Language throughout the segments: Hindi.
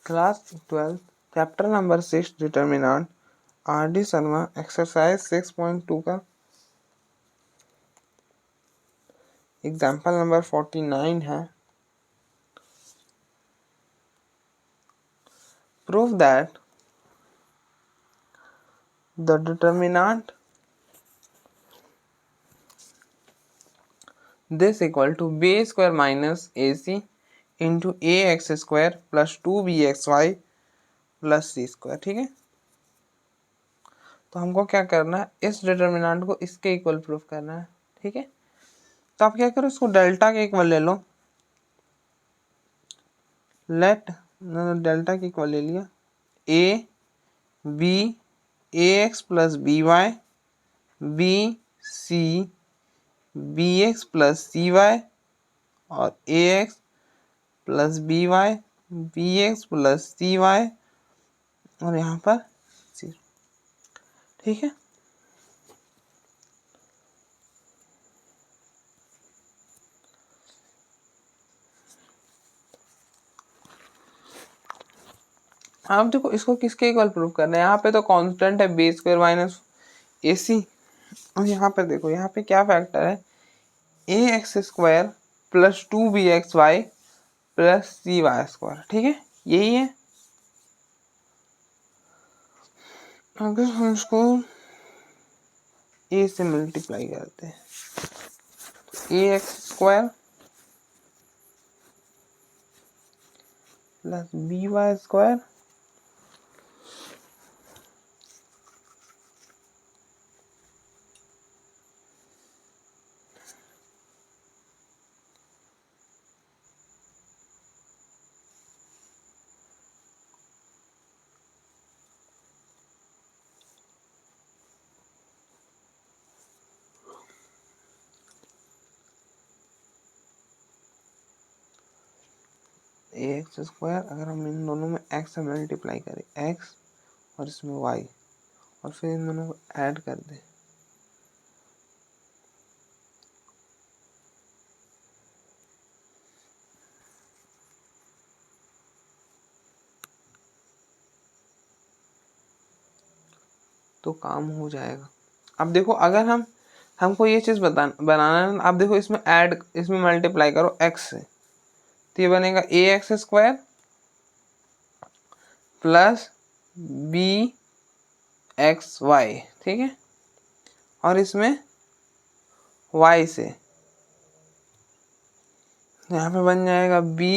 Class 12 chapter number 6 determinant R D. Sharma exercise 6.2 का एग्जाम्पल नंबर 49 है। Prove that the determinant this equal to B square minus A C into A x square plus 2bxy plus C square. ठीक है, तो हमको क्या करना है, इस डिटर्मिनेंट को इसके इक्वल प्रूफ करना है। ठीक है, तो आप क्या करो, इसको डेल्टा के इक्वल ले लो। लेट डेल्टा के इक्वल ले लिया, a b a x plus b y b c b x plus c y और a x plus b y b x plus c y और यहाँ पर सी। ठीक है, अब देखो इसको किसके इक्वल प्रूव करना है। यहाँ पे तो कांस्टेंट है बी स्क्वायर माइनस ए सी, और यहाँ पे देखो यहाँ पे क्या फैक्टर है, a x square plus 2bxy plus c y square. ठीक है, यही है। अगर हम इसको ए से मल्टीप्लाई करते हैं, a x square plus b y square a x square, अगर हम इन दोनों में एक्स से मल्टीप्लाई करें, एक्स और इसमें वाई, और फिर इन दोनों को ऐड कर दें, तो काम हो जाएगा। अब देखो अगर हमको ये चीज़ बनाना है, आप देखो इसमें ऐड, इसमें मल्टीप्लाई करो एक्स से, तो ये बनेगा a x square plus b x y. ठीक है, और इसमें y से यहाँ पे बन जाएगा b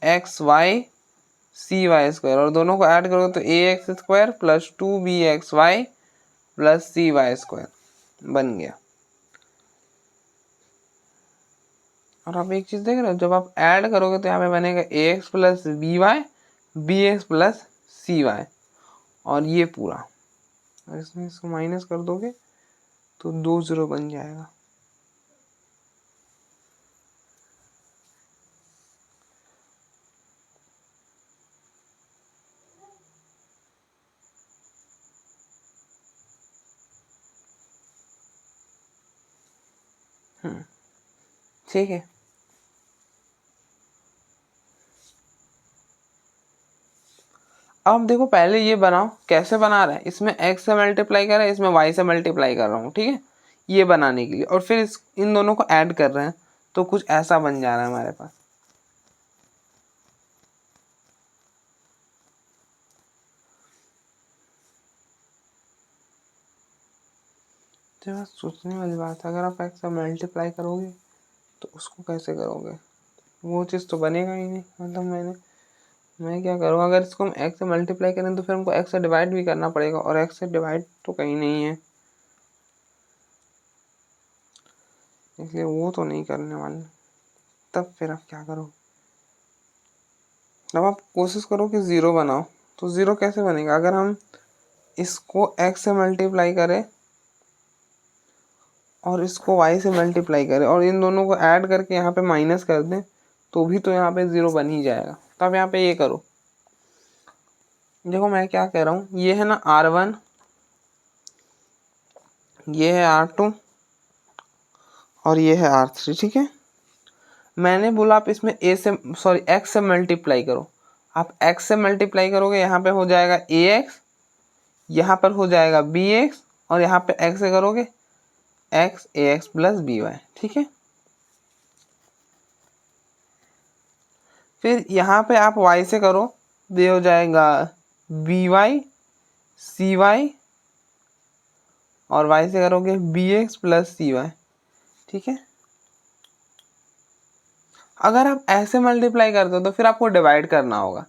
x y c y square, और दोनों को ऐड करोगे तो a x square plus 2bxy plus c y square बन गया। और आप एक चीज़ देख रहे हो, जब आप ऐड करोगे तो यहाँ पे बनेगा a x plus b y b x plus c y, और ये पूरा, और इसमें इसको माइनस कर दोगे तो 2 0 बन जाएगा। ठीक है, अब देखो पहले ये बनाओ, कैसे बना रहा है, इसमें x से मल्टीप्लाई कर रहा है, इसमें y से मल्टीप्लाई कर रहा हूँ। ठीक है, ये बनाने के लिए, और फिर इन दोनों को ऐड कर रहे हैं, तो कुछ ऐसा बन जा रहा है हमारे पास। तो बस सोचने वाली बात है, अगर आप x से मल्टीप्लाई करोगे तो उसको कैसे करोगे, वो चीज़ तो बनेगा ही नहीं। मतलब मैं क्या करूँगा, अगर इसको हम x से मल्टीप्लाई करें तो फिर हमको x से डिवाइड भी करना पड़ेगा, और x से डिवाइड तो कहीं नहीं है, इसलिए वो तो नहीं करने वाले। तब फिर आप क्या करो, जब आप कोशिश करो कि ज़ीरो बनाओ, तो ज़ीरो कैसे बनेगा, अगर हम इसको x से मल्टीप्लाई करें और इसको y से मल्टीप्लाई करें और इन दोनों को ऐड करके यहाँ पे माइनस कर दें, तो भी तो यहाँ पे ज़ीरो बन ही जाएगा। तो आप यहाँ पे ये करो, देखो मैं क्या कह रहा हूँ, ये है ना R1, ये है R2 और ये है R3। ठीक है, मैंने बोला आप इसमें x से मल्टीप्लाई करो, आप x से मल्टीप्लाई करोगे, यहाँ पे हो जाएगा ax, यहाँ पर हो जाएगा bx, और यहाँ पे x से करोगे x ax प्लस by। ठीक है, फिर यहाँ पे आप y से करो, ये हो जाएगा by cy, और y से करोगे bx प्लस cy। ठीक है, अगर आप ऐसे मल्टीप्लाई करते हो तो फिर आपको डिवाइड करना होगा,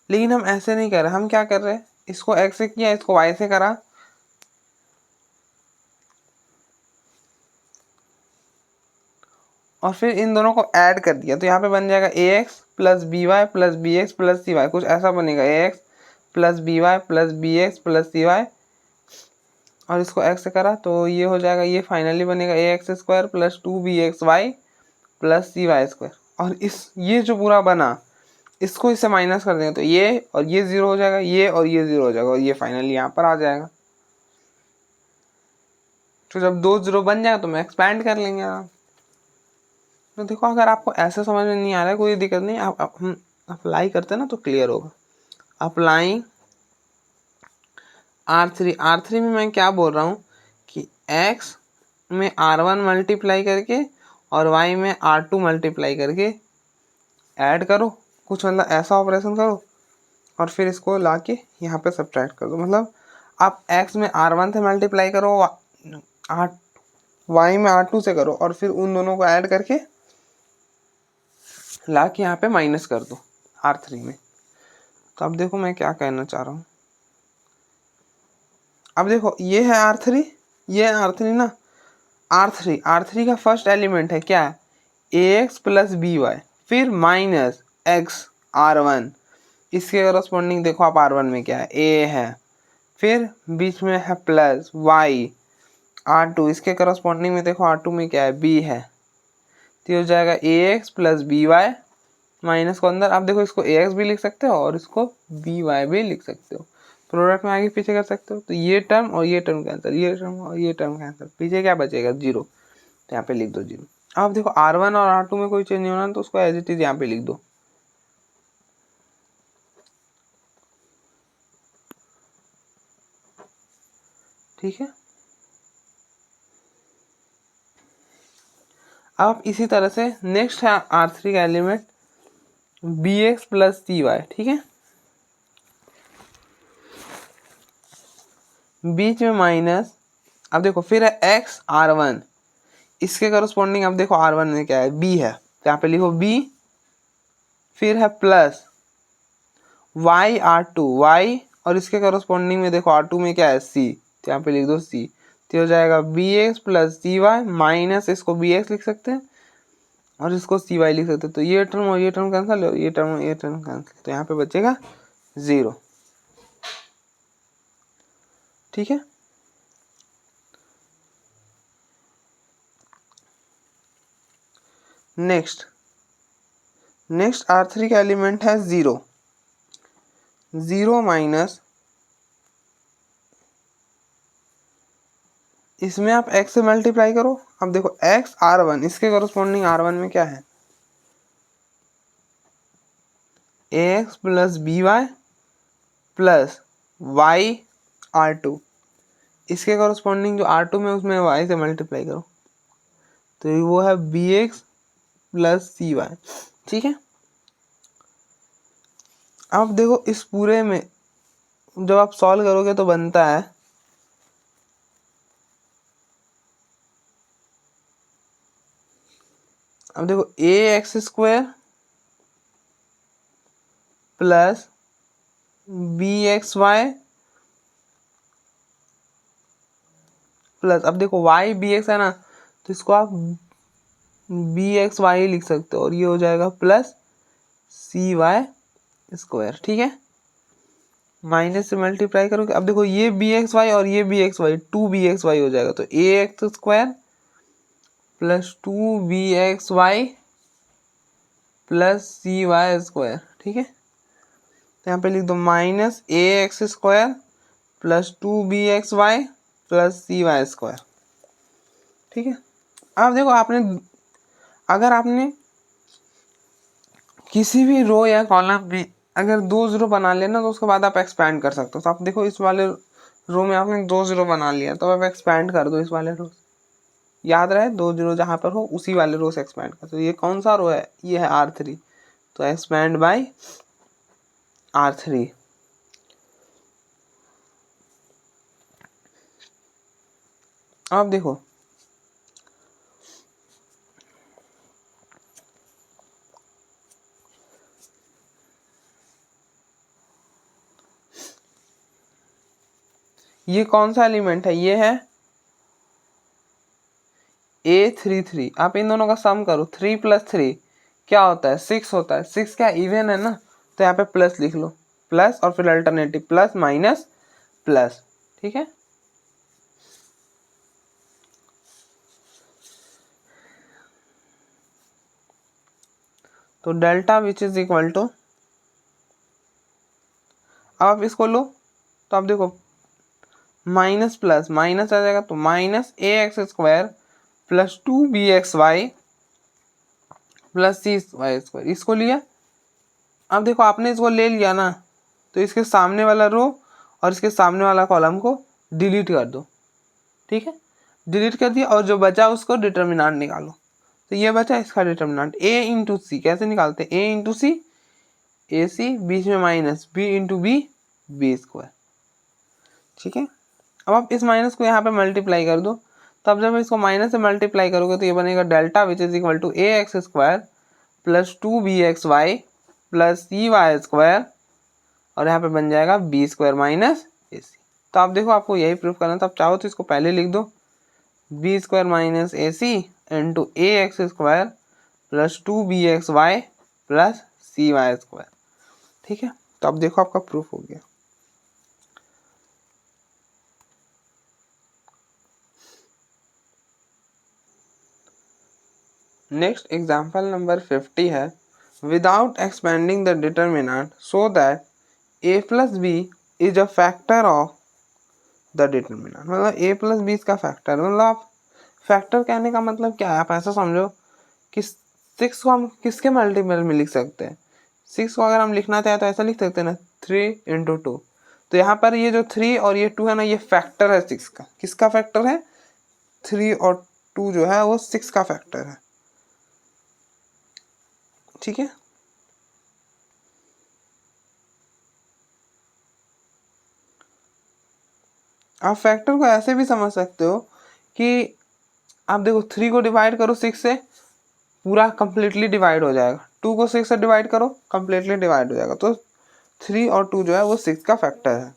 लेकिन हम ऐसे नहीं कर रहे। हम क्या कर रहे हैं, इसको x से किया, इसको y से करा, और फिर इन दोनों को ऐड कर दिया, तो यहाँ पे बन जाएगा ax plus by plus bx plus cy, कुछ ऐसा बनेगा ax plus by plus bx plus cy, और इसको x से करा तो ये हो जाएगा, ये फाइनली बनेगा ax square plus 2bxy plus cy square. और ये जो पूरा बना, इसको इससे माइनस कर देंगे तो ये और ये जीरो हो जाएगा, ये और ये जीरो हो जाएगा, और ये फाइनली यहाँ पर आ जाएगा। तो जब दो जीरो बन जाएगा तो मैं एक्सपैंड कर लेंगे आप। तो देखो, अगर आपको ऐसे समझ में नहीं आ रहा है, कोई दिक्कत नहीं, आप हम अप्लाई करते हैं ना तो क्लियर होगा। अप्लाइंग R3 में मैं क्या बोल रहा हूँ कि x में R1 मल्टीप्लाई करके और y में R2 मल्टीप्लाई करके ऐड करो, कुछ मतलब ऐसा ऑपरेशन करो, और फिर इसको लाके यहाँ पे सब्ट्रैक्ट कर दो। मतलब आप x में R1 से मल्टीप्लाई करो, y में R2 से करो, और फिर उन दोनों को ऐड करके लाके यहाँ पे माइनस कर दो R3 में। तो अब देखो मैं क्या कहना चाह रहा हूँ। अब देखो, ये है R3, ये है R3 ना। R3 का फर्स्ट एलिमेंट है क्या, ax प्लस by, फिर माइनस x R1, इसके करस्पॉन्डिंग देखो आप R1 में क्या है, a है, फिर बीच में है प्लस y R2, इसके करस्पॉन्डिंग में देखो R2 में क्या है, b है, तो हो जाएगा ax प्लस by माइनस को अंदर। आप देखो, इसको ax भी लिख सकते हो और इसको by भी लिख सकते हो, प्रोडक्ट में आगे पीछे कर सकते हो। तो ये टर्म और ये टर्म कैंसिल, ये टर्म और ये टर्म कैंसिल, पीछे क्या बचेगा, जीरो, तो यहाँ पे लिख दो जीरो। अब देखो R1 और R2 में कोई चेंज नहीं होना, तो उसको एज इट इज यहाँ पे लिख दो। ठीक है, अब इसी तरह से नेक्स्ट है R3 का एलिमेंट bx प्लस cy। ठीक है, बीच में माइनस, अब देखो फिर है x R1, इसके करस्पॉन्डिंग अब देखो R1 में क्या है, b है, तो यहाँ पे लिखो b, फिर है प्लस y R2 y, और इसके करस्पॉन्डिंग में देखो R2 में क्या है, c, तो यहाँ पे लिख दो c, तो हो जाएगा bx प्लस cy माइनस, इसको bx लिख सकते हैं और इसको cy लिख सकते हैं। तो ये टर्म और ये टर्म कैंसिल हो, ये टर्म और ये टर्म कैंसिल, तो यहाँ पे बचेगा जीरो। ठीक है, नेक्स्ट R3 का एलिमेंट है जीरो, जीरो माइनस, इसमें आप x से मल्टीप्लाई करो। अब देखो x R1, इसके करस्पॉन्डिंग R1 में क्या है, ax plus by plus y R2, इसके करस्पॉन्डिंग जो R2 में उसमें y से मल्टीप्लाई करो, तो वो है bx प्लस cy। ठीक है, अब देखो इस पूरे में जब आप सॉल्व करोगे तो बनता है, अब देखो ax square plus bxy plus, अब देखो y bx है ना, तो इसको आप bxy लिख सकते हो, और ये हो जाएगा प्लस cy स्क्वायर। ठीक है, माइनस से मल्टीप्लाई करोगे, अब देखो ये bxy और ये bxy 2bxy हो जाएगा, तो ax square plus 2bxy plus cy square. ठीक है, तो यहाँ पे लिख दो minus ax square plus 2bxy plus cy square. ठीक है, अब देखो अगर आपने किसी भी रो या कॉलम में अगर 2 0 बना लेना तो उसके बाद आप एक्सपैंड कर सकते हो। तो आप देखो इस वाले रो में आपने 2 0 बना लिया, तो आप एक्सपैंड कर दो इस वाले रो, याद रहे 2 0 जहाँ पर हो उसी वाले रो से एक्सपैंड कर दो। ये कौन सा रो है, ये है R3, तो एक्सपैंड बाय R3। अब देखो ये कौन सा एलिमेंट है, ये है A33। आप इन दोनों का सम करो, 3 + 3 क्या होता है, 6 होता है। 6 क्या इवन है ना, तो यहाँ पे प्लस लिख लो, प्लस और फिर अल्टरनेटिव प्लस माइनस प्लस, ठीक है। तो delta which is equal to, अब आप इसको लो तो आप देखो माइनस प्लस माइनस आ जाएगा, तो -ax² + 2bxy + cy², इसको लिया। अब देखो आपने इसको ले लिया ना, तो इसके सामने वाला रो और इसके सामने वाला कॉलम को डिलीट कर दो, ठीक है। डिलीट कर दिया और जो बचा उसको डिटर्मिनेंट निकालो। तो ये बचा इसका डिटर्मिनेंट a × c, कैसे निकालते हैं, a × c, AC बीच में माइनस, b × b, b², ठीक है। अब आप इस माइनस को यहाँ पे मल्टीप्लाई कर दो, तब जब इसको माइनस से मल्टीप्लाई करोगे तो ये बनेगा delta which is equal to ax² + 2bxy + cy² और यहाँ पे बन जाएगा b² - AC। तो आप देखो आपको यही प्रूफ करना था, आप चाहो तो इसको पहले लिख दो, b² - AC × ax² + 2bxy + cy², ठीक है। तो अब देखो आपका प्रूफ हो गया। नेक्स्ट एग्जाम्पल नंबर 50 है, without expanding the determinant so that a + b is a factor of the determinant. मतलब a + b इसका फैक्टर, मतलब आप फैक्टर कहने का मतलब क्या है, आप ऐसा समझो कि 6 को हम किसके मल्टीपल में लिख सकते हैं। 6 को अगर हम लिखना चाहें तो ऐसा लिख सकते हैं ना, 3 × 2। तो यहाँ पर ये जो 3 और ये 2 है ना, ये फैक्टर है 6 का। किसका फैक्टर है, 3 और 2 जो है वो 6 का फैक्टर है, ठीक है। आप फैक्टर को ऐसे भी समझ सकते हो कि आप देखो 3 को डिवाइड करो 6 से, पूरा कंप्लीटली डिवाइड हो जाएगा। 2 को 6 से डिवाइड करो, कंप्लीटली डिवाइड हो जाएगा। तो 3 और 2 जो है वो 6 का फैक्टर है।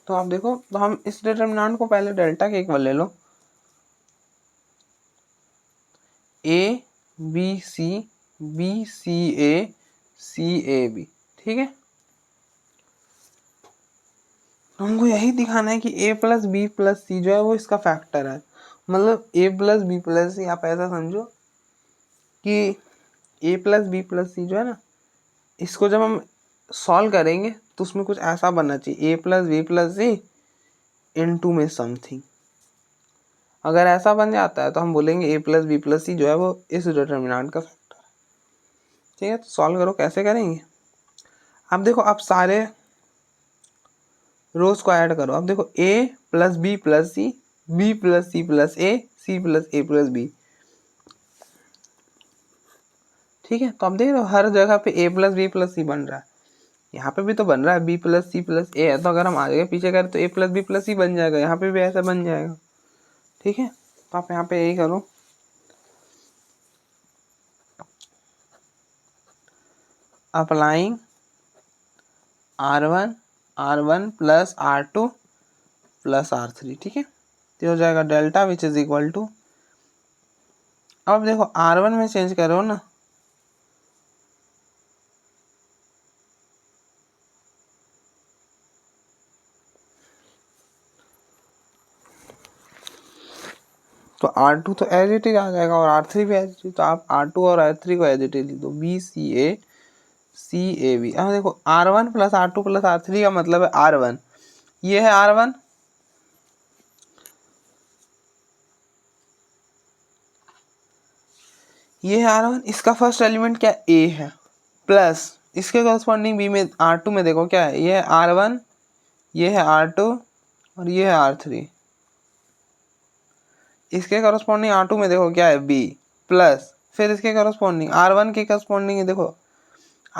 तो आप देखो, तो हम इस डिटर्मिनेंट को पहले डेल्टा के इक्वल ले लो, a b c b c a c a b, ठीक है। तो हमको यही दिखाना है कि a + b + c जो है वो इसका फैक्टर है। मतलब a + b + c, आप ऐसा समझो कि a + b + c जो है ना, इसको जब हम सॉल्व करेंगे तो उसमें कुछ ऐसा बनना चाहिए, a + b + c * में समथिंग। अगर ऐसा बन जाता है तो हम बोलेंगे a + b + c जो है वो इस डिटर्मिनेंट का फैक्टर है, ठीक है। तो सॉल्व करो, कैसे करेंगे। अब देखो आप सारे रोज को ऐड करो। अब देखो a + b + c, b + c + a, c + a + b, ठीक है। तो आप देख रहे हो हर जगह पे a + b + c बन रहा है, यहाँ पे भी तो बन रहा है b + c + a है। तो अगर हम आगे पीछे करें तो a + b + c बन जाएगा, यहाँ पे भी ऐसा बन जाएगा, ठीक है। तो आप यहाँ पे यही करो, अप्लाइंग R1 + R2 + R3, ठीक है। तो हो जाएगा delta which is equal to, अब देखो R1 में चेंज करो ना, तो R2 तो एज इट इज आ जाएगा और R3 भी एज इट इज। तो आप R2 और R3 को एज इट इज लिख दो, BCA CAB। अब देखो R1 plus R2 plus R3 का मतलब है R1, ये है R1, ये है R1, इसका फर्स्ट एलिमेंट क्या A है, प्लस इसके कॉरस्पॉन्डिंग B में R2 में देखो क्या है, ये है R1, ये है R2 और ये है R3। इसके कॉरस्पॉन्डिंग R2 में देखो क्या है B, प्लस फिर इसके कॉरस्पॉन्डिंग R1 के कॉरस्पॉन्डिंग देखो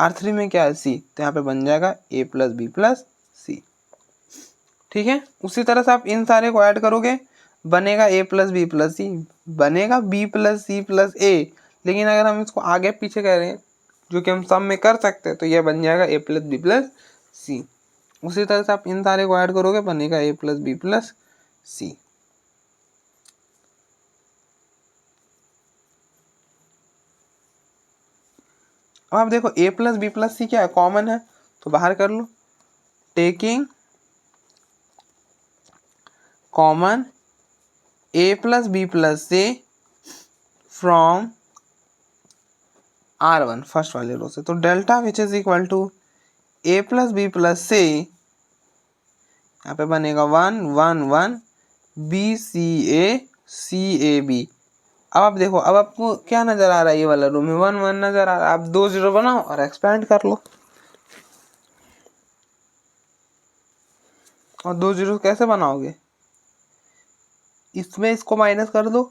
R3 में क्या है C, तो यहाँ पे बन जाएगा A plus B plus C। ठीक है, उसी तरह से आप इन सारे को ऐड करोगे, बनेगा A plus B plus C, बनेगा B plus C plus A। लेकिन अगर हम इसको आगे पीछे कह रहे हैं जो कि हम सम में कर सकते हैं, तो यह बन जाएगा A प्लस बी प्लस सी। उसी तरह से आप इन सारे को ऐड करोगे, बनेगा A प्लस बी प्लस सी। अब आप देखो A plus B plus c क्या है, कॉमन है, तो बाहर कर लो। Taking common A plus B plus C from R1 first वाले रो से, तो delta which is equal to A plus B plus सी, यहाँ पे बनेगा 1 1 1 BCA अब आप देखो, अब आपको क्या नजर आ रहा है, ये वाला रो में 1 1 नजर आ रहा है। आप 2 0 बनाओ और एक्सपेंड कर लो। और 2 0 कैसे बनाओगे, इसमें इसको माइनस कर दो,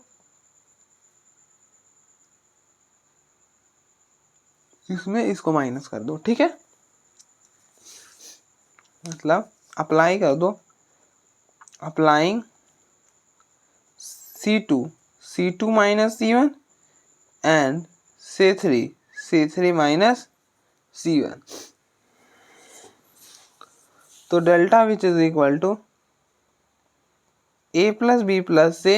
इसमें इसको माइनस कर दो। ठीक है, मतलब अप्लाई कर दो, applying C2 minus C1 and C3 minus C1, तो delta which is equal to A plus B plus C.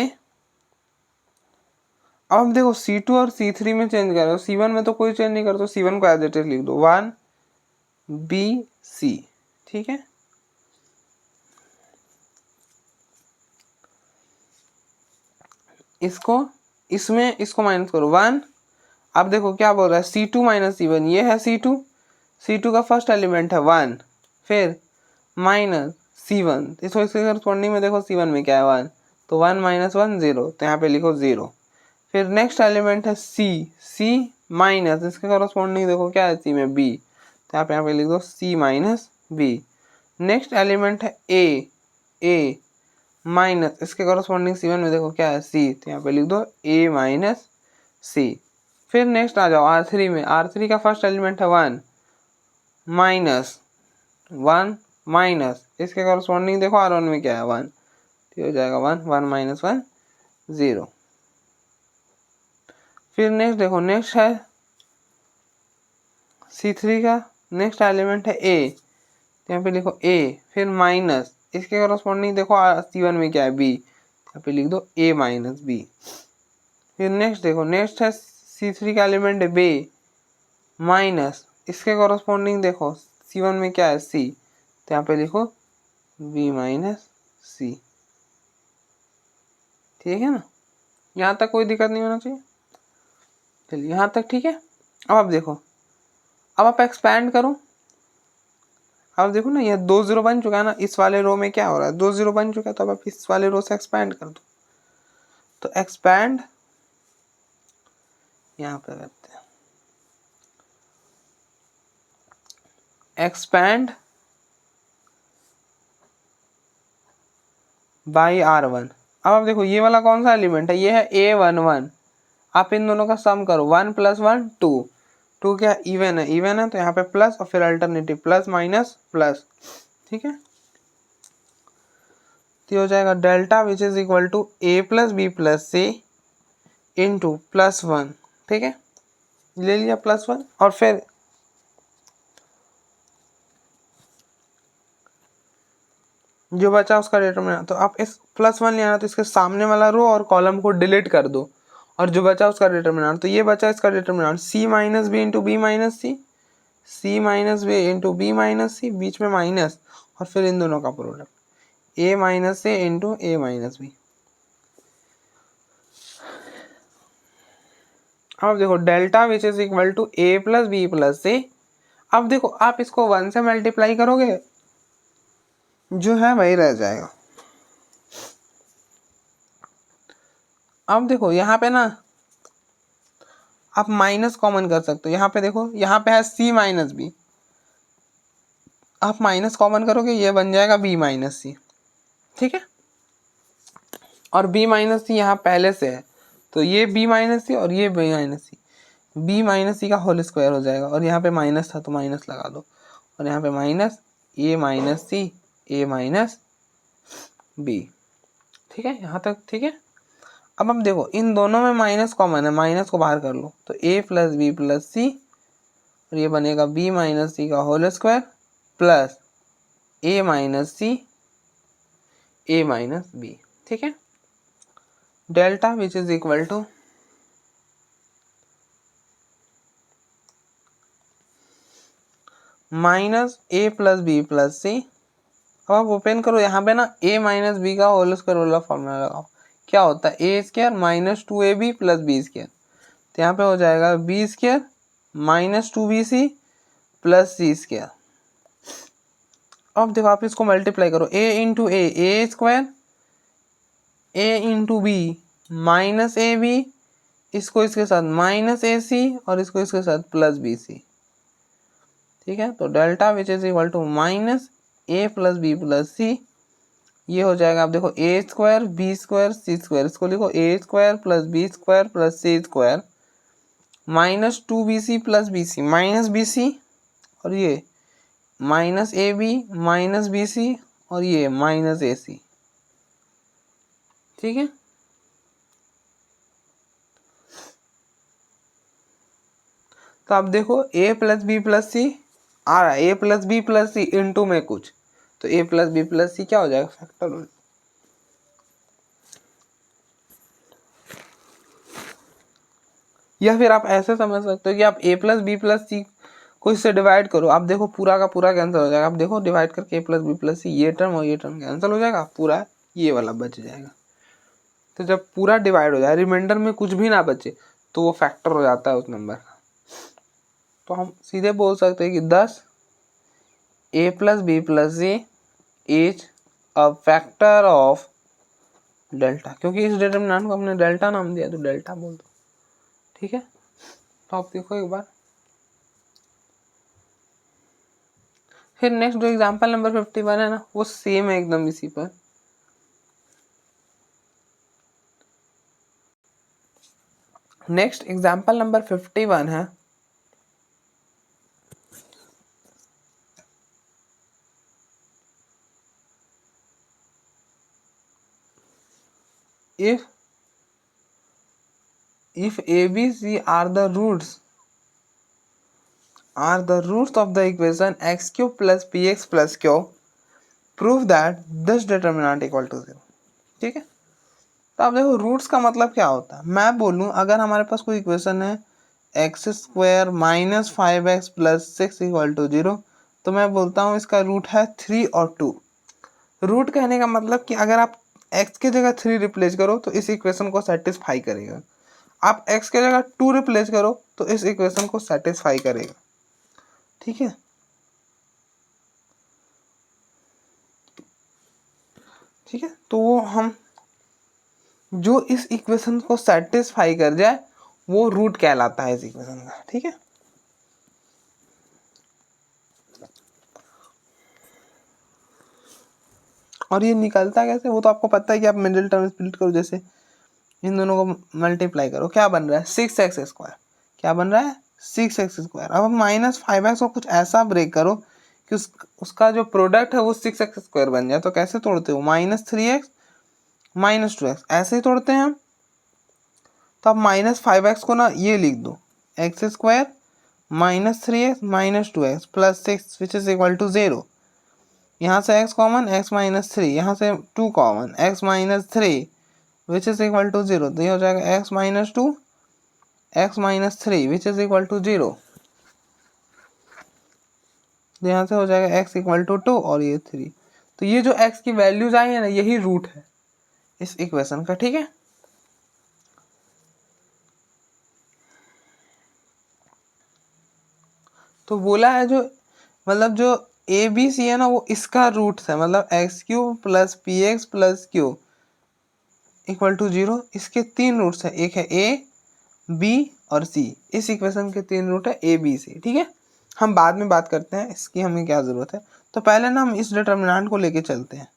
अब देखो C2 और C3 में चेंज करो, C1 में तो कोई चेंज नहीं कर दो, C1 को एज इट इज लिख दो 1 BC। ठीक है, इसको इसमें इसको माइनस करो 1। अब देखो क्या बोल रहा है, C2 माइनस C1, ये है C2 का फर्स्ट एलिमेंट है 1, फिर माइनस C1, इसको इसके करस्पॉन्डिंग में देखो C1 में क्या है 1, तो 1 माइनस 1 0, तो यहाँ पे लिखो 0। फिर नेक्स्ट एलिमेंट है C माइनस इसके करस्पॉन्डिंग देखो क्या है C में B, तो यहाँ पे लिख दो C minus B। Next element है A माइनस इसके कॉरस्पॉन्डिंग C1 में देखो क्या है C, तो यहाँ पे लिख दो A माइनस C। फिर नेक्स्ट आ जाओ R3 में, R3 का फर्स्ट एलिमेंट है 1 माइनस इसके कॉरस्पॉन्डिंग देखो R1 में क्या है 1, तो हो जाएगा 1 1 माइनस 1 0। फिर नेक्स्ट देखो, नेक्स्ट है C3 का नेक्स्ट एलिमेंट है A, तो यहाँ पे लिखो A, फिर माइनस इसके कॉरस्पॉन्डिंग देखो C1 में क्या है B, यहाँ पे लिख दो A माइनस B। फिर नेक्स्ट देखो, नेक्स्ट है C3 का एलिमेंट है B माइनस इसके कॉरस्पॉन्डिंग देखो C1 में क्या है C, तो यहाँ पे लिखो B माइनस C। ठीक है ना, यहाँ तक कोई दिक्कत नहीं होना चाहिए। चलिए यहाँ तक ठीक है। अब आप देखो, अब आप एक्सपैंड करो, अब देखो ना यह 2 0 बन चुका है ना, इस वाले रो में क्या हो रहा है 2 0 बन चुका है, तो अब आप इस वाले रो से एक्सपैंड कर दो। तो एक्सपैंड यहाँ पे करते हैं, एक्सपैंड बाई R1। अब आप देखो ये वाला कौन सा एलिमेंट है, ये है A11। आप इन दोनों का सम करो, 1 प्लस 1 2, 2 क्या इवन है, तो यहाँ पे प्लस और फिर अल्टरनेटिव प्लस माइनस प्लस। ठीक है, तो हो जाएगा delta which is equal to A plus B plus C into plus 1। ठीक है, ले लिया प्लस 1, और फिर जो बचा उसका डिटरमिनेंट, तो आप इस प्लस 1 ले आना, तो इसके सामने वाला रो और कॉलम को डिलीट कर दो, और जो बचा उसका डिटरमिनेंट, तो ये बचा इसका determinant C minus b into b minus c, C minus b into b minus c, बीच में माइनस, और फिर इन दोनों का product A minus c into A minus b. अब देखो delta which is equal to A plus B plus सी अब देखो आप इसको 1 से मल्टीप्लाई करोगे, जो है वही रह जाएगा। अब देखो यहाँ पे ना आप माइनस कॉमन कर सकते हो। यहाँ पे देखो, यहाँ पे है सी माइनस बी, आप माइनस कॉमन करोगे, ये बन जाएगा बी माइनस सी। ठीक है, और बी माइनस सी यहाँ पहले से है, तो ये बी माइनस सी और ये बी माइनस सी, बी माइनस सी का होल स्क्वायर हो जाएगा। और यहाँ पे माइनस था तो माइनस लगा दो, और यहाँ पे minus A minus c a minus b. ठीक है, यहाँ तक ठीक है। अब हम देखो इन दोनों में माइनस कॉमन है, माइनस को बाहर कर लो, तो a plus B plus c, और ये बनेगा बी माइनस सी का whole square plus a minus c a minus b. ठीक है, delta which is equal to minus a plus B plus सी। अब आप ओपन करो, यहाँ पे ना ए माइनस बी का होल स्क्वायर वाला फॉर्मूला लगाओ। क्या होता है, a square minus 2ab plus b square, तो यहाँ पे हो जाएगा B square minus 2bc plus सी स्क्वायर। अब देखो आप इसको मल्टीप्लाई करो, a into a square, a into b minus a b, इसको इसके साथ माइनस ए सी, और इसको इसके साथ प्लस बी सी। ठीक है, तो delta which is equal to minus a plus B plus c, ये हो जाएगा। आप देखो a square b square c square, इसको लिखो a square plus b square plus C square minus 2bc plus B c minus b c, और ये minus a b minus b c, और ये माइनस ए सी। ठीक है, तो आप देखो a प्लस बी प्लस सी आ रहा है, A plus B plus c into में कुछ, तो a plus B plus c क्या हो जाएगा, फैक्टर हो। या फिर आप ऐसे समझ सकते हो कि आप a plus B plus C को इससे डिवाइड करो, आप देखो पूरा का पूरा कैंसिल हो जाएगा। आप देखो डिवाइड करके a plus B plus c, ये टर्म और ये टर्म कैंसिल हो जाएगा, पूरा ये वाला बच जाएगा। तो जब पूरा डिवाइड हो जाए, रिमाइंडर में कुछ भी ना बचे, तो वो फैक्टर हो जाता है उस नंबर का। तो हम सीधे बोल सकते हैं कि 10 a plus B plus c is a factor of delta, क्योंकि इस डिटरमिनेंट को हमने डेल्टा नाम दिया, तो डेल्टा बोल दो। ठीक है, तो आप देखो एक बार, फिर नेक्स्ट जो एग्जांपल नंबर 51 है ना, वो सेम है एकदम इसी पर। नेक्स्ट एग्जांपल नंबर 51 है, if a b c are the roots of the equation x cube plus px plus q, prove that this determinant equal to 0। ठीक है, तो आप देखो रूट्स का मतलब क्या होता है। मैं बोलूं अगर हमारे पास कोई इक्वेशन है X square minus 5x plus 6 equal to 0, तो मैं बोलता हूँ इसका रूट है 3 और 2। रूट कहने का मतलब कि अगर आप x की जगह 3 रिप्लेस करो तो इस इक्वेशन को सेटिस्फाई करेगा, आप x की जगह 2 रिप्लेस करो तो इस इक्वेशन को सेटिस्फाई करेगा। ठीक है, ठीक है, तो वो हम जो इस इक्वेशन को सेटिस्फाई कर जाए वो रूट कहलाता है इस इक्वेशन का। ठीक है, और ये निकलता कैसे वो तो आपको पता है कि आप मिडिल टर्म स्प्लिट करो, जैसे इन दोनों को मल्टीप्लाई करो, क्या बन रहा है 6x स्क्वायर, क्या बन रहा है 6x स्क्वायर। अब माइनस 5x को कुछ ऐसा ब्रेक करो कि उसका जो प्रोडक्ट है वो 6x स्क्वायर बन जाए। तो कैसे तोड़ते हो, माइनस 3x माइनस 2x ऐसे ही तोड़ते हैं हम। तो अब माइनस 5x को ना ये लिख दो, X square minus 3x minus 2x plus 6 which is equal to 0। यहाँ से x कॉमन, x माइनस 3, यहाँ से 2 common, x minus 3 which is equal to 0। तो ये हो जाएगा x minus 2 x minus 3 which is equal to 0। तो यहाँ से हो जाएगा x इक्वल टू 2 और ये 3। तो ये जो x की वैल्यूज आई है ना, यही रूट है इस इक्वेशन का। ठीक है, तो बोला है जो मतलब जो ए बी सी है ना वो इसका रूट्स है, मतलब X cube plus P X plus Q equal to 0। इसके 3 रूट्स है, एक है ए बी और सी। इस इक्वेशन के 3 रूट है ए बी सी। ठीक है, हम बाद में बात करते हैं इसकी हमें क्या ज़रूरत है। तो पहले ना हम इस डिटर्मिनेंट को लेके चलते हैं,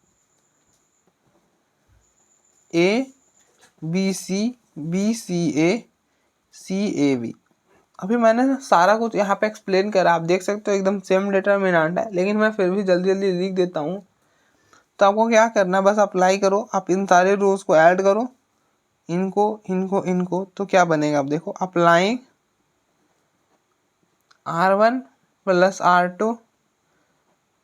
ए B C A C A B. अभी मैंने ना सारा कुछ यहाँ पे एक्सप्लेन करा, आप देख सकते हो एकदम सेम डिटर्मिनेंट है, लेकिन मैं फिर भी जल्दी जल्दी लिख देता हूँ। तो आपको क्या करना है, बस अप्लाई करो, आप इन सारे रोज को ऐड करो, इनको इनको इनको, तो क्या बनेगा आप देखो, applying R1 plus R2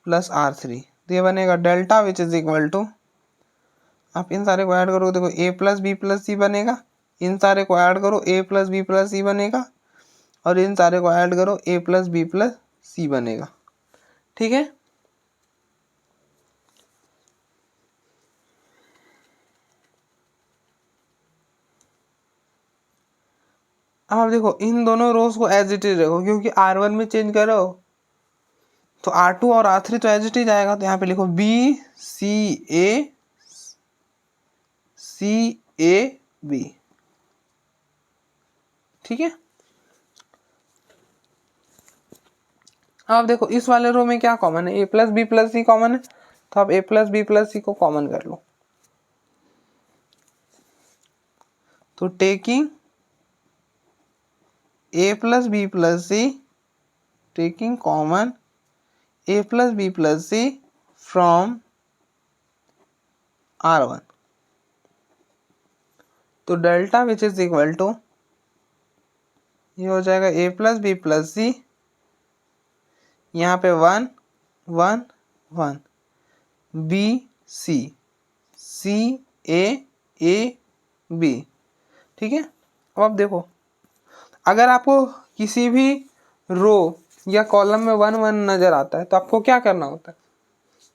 plus R3, तो ये बनेगा delta which is equal to, आप इन सारे को ऐड करो, देखो a plus B plus C बनेगा, इन सारे को ऐड करो a plus B plus C बनेगा, और इन सारे को ऐड करो a plus B plus C बनेगा। ठीक है, अब आप देखो इन दोनों रोज को एज इट इज रखो, क्योंकि R1 में चेंज करो तो R2 और R3 तो एज इट इज आएगा। तो यहाँ पे लिखो बी सी ए बी। ठीक है, अब देखो इस वाले रो में क्या कॉमन है, A plus B plus C common है, तो आप A plus B plus C को कॉमन कर लो। तो taking A plus B plus C, taking common A plus B plus C from R1, तो delta which is equal to, ये हो जाएगा ए प्लस बी प्लस सी, यहाँ पे 1 1 1 B C C A B. ठीक है, अब आप देखो अगर आपको किसी भी रो या कॉलम में 1 1 नजर आता है तो आपको क्या करना होता है,